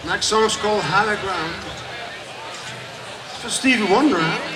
Next song's called Higher Ground. It's for Stevie Wonder, huh?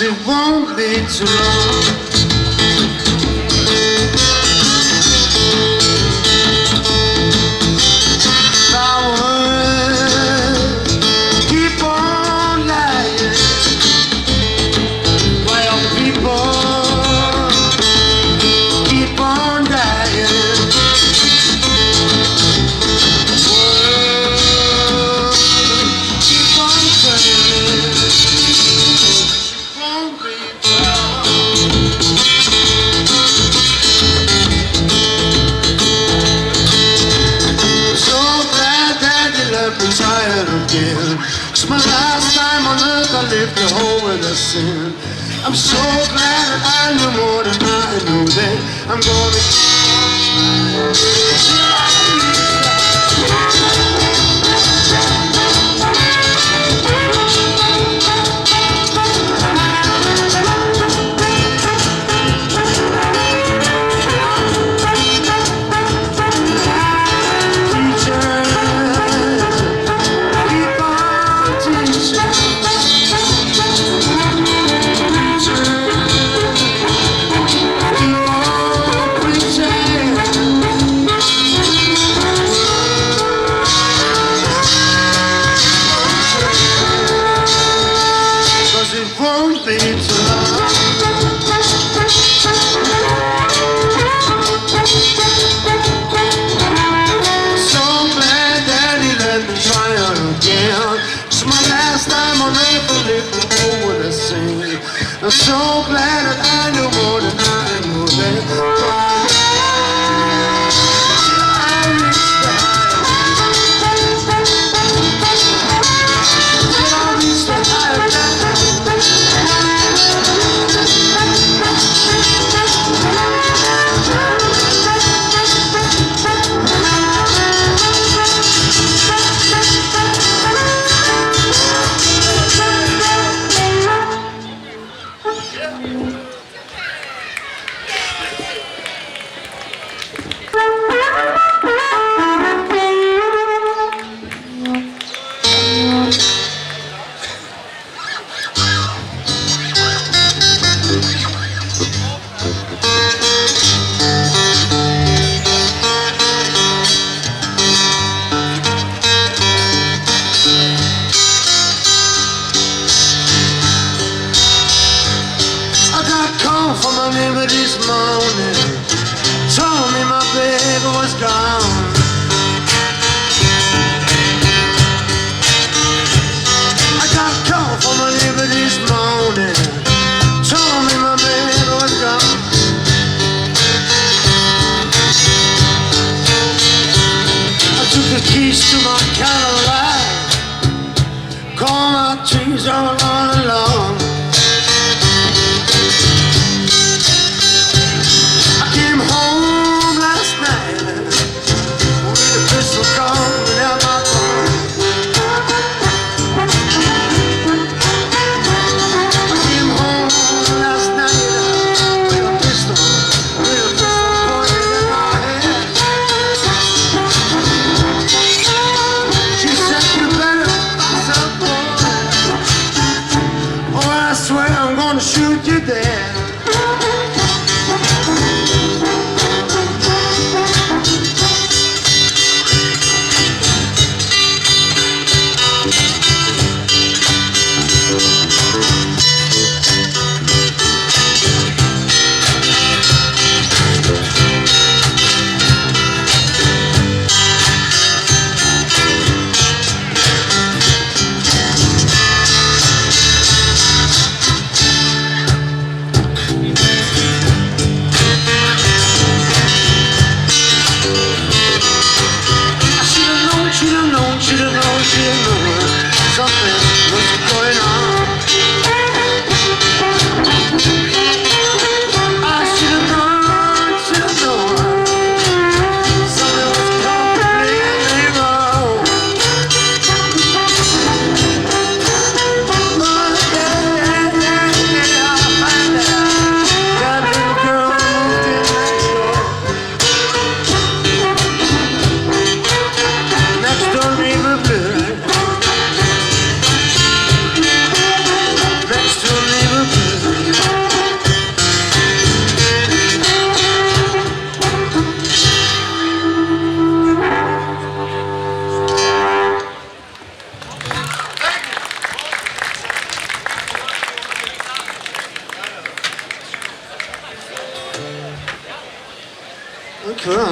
It won't be too long. Flowers keep on lying while people keep on dying. World keep on turning. Tired again. It's my last time on earth. I lived the whole with a sin. I'm so glad that I knew more than I knew then. I'm gonna I'm so glad that I knew more than I knew then. I reached the higher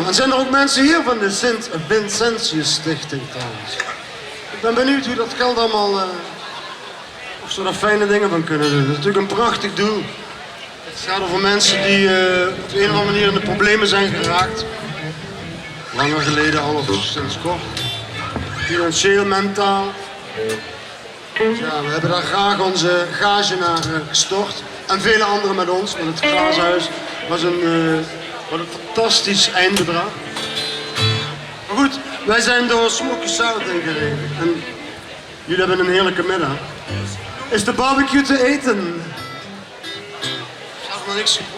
En zijn er ook mensen hier van de Sint-Vincentius Stichting trouwens? Ik ben benieuwd hoe dat geld allemaal, of ze daar fijne dingen van kunnen doen. Dat is natuurlijk een prachtig doel. Het gaat over mensen die op de een of andere manier in de problemen zijn geraakt. Langer geleden al of sinds kort. Financieel, mentaal. Ja, we hebben daar graag onze gage naar gestort. En vele anderen met ons, want het glazenhuis was een fantastisch eindbedrag. Maar goed, wij zijn door Smokey ingereden. En jullie hebben een heerlijke middag. Is de barbecue te eten? Ik had nog niks geproefd.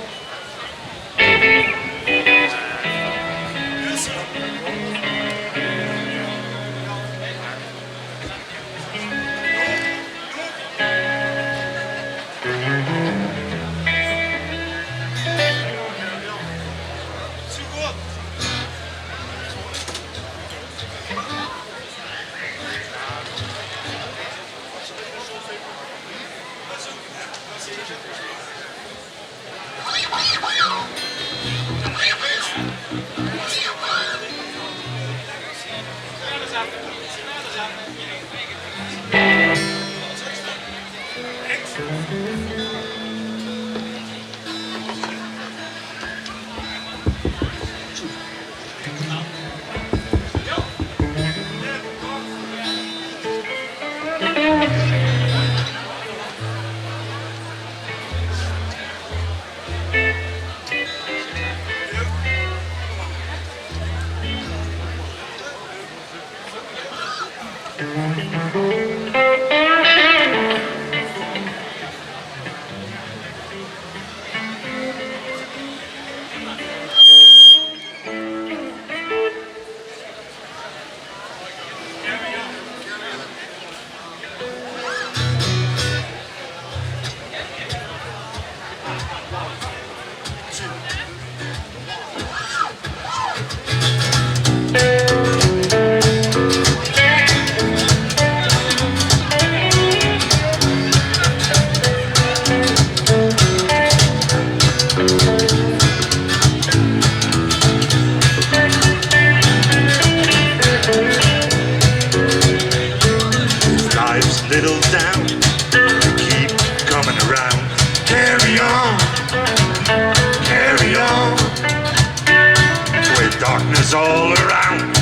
All around,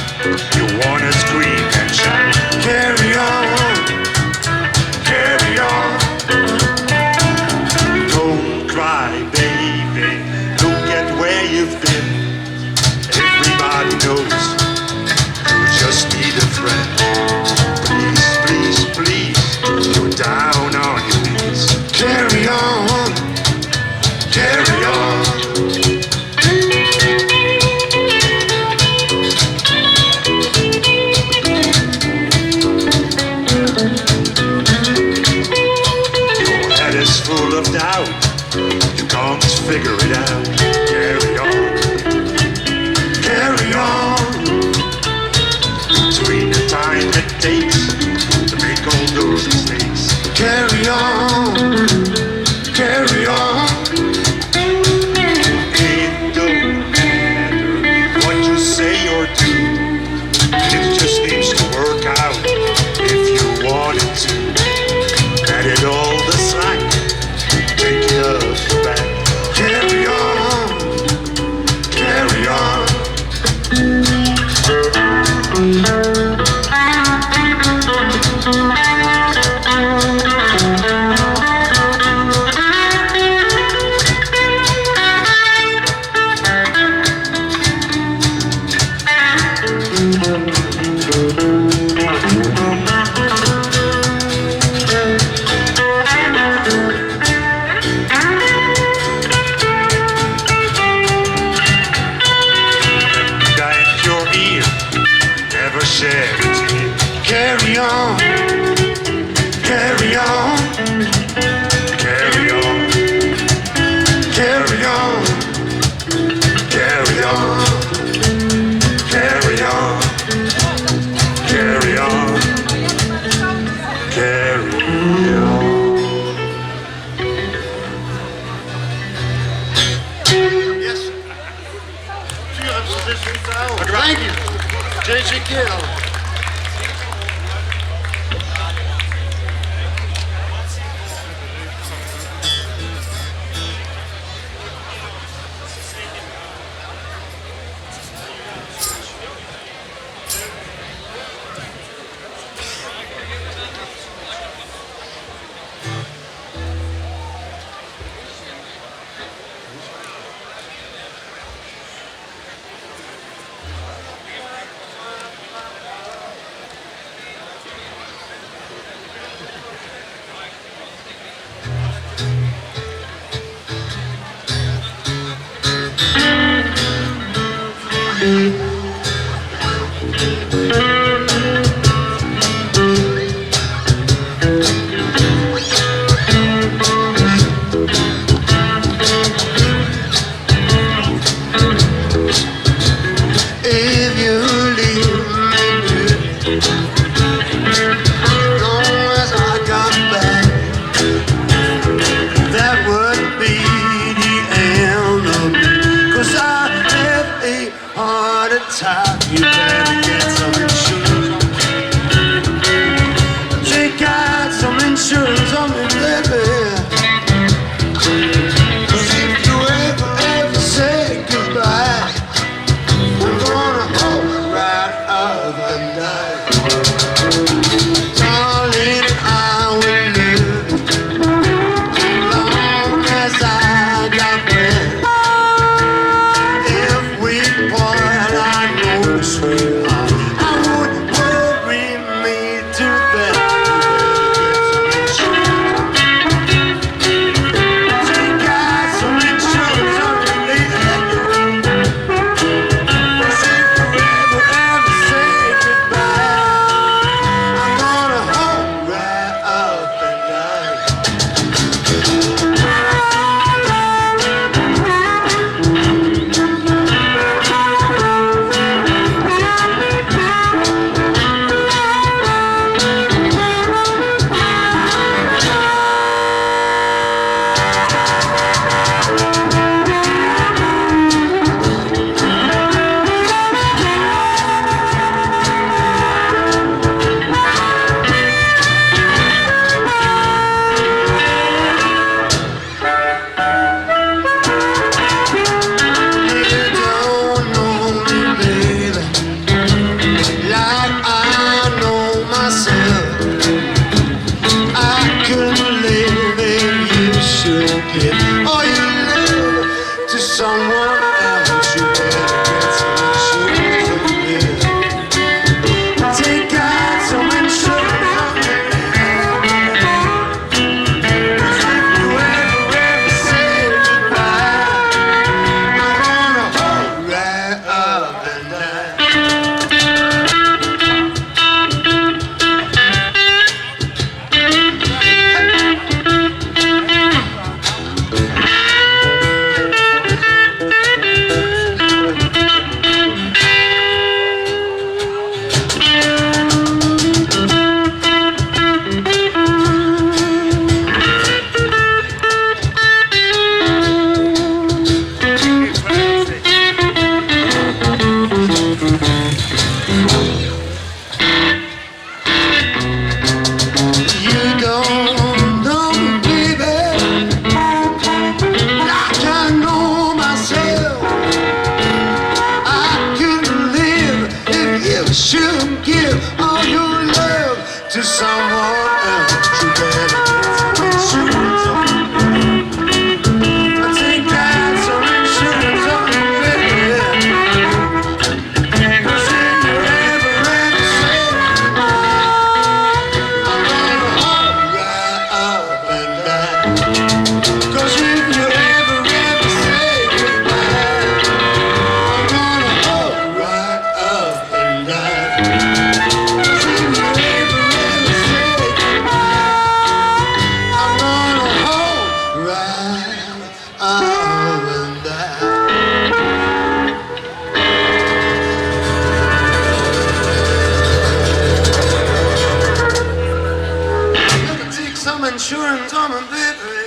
you wanna scream and shout. Carry on, carry on. Don't cry, baby. Look at where you've been. Everybody knows you just need a friend. Please, please, please, go down on your knees. Carry on, carry on. Full of doubt, you can't figure it out. Carry on, carry on. Between the time it takes to make all those mistakes. Carry on, carry on. It don't matter what you say or do. It just needs to work out if you want it to. Let it all decide. Take your back. Carry on, carry on. Carry on, carry on, carry on, carry on, carry on, carry on, carry on, carry on. Yes. insurance on a baby.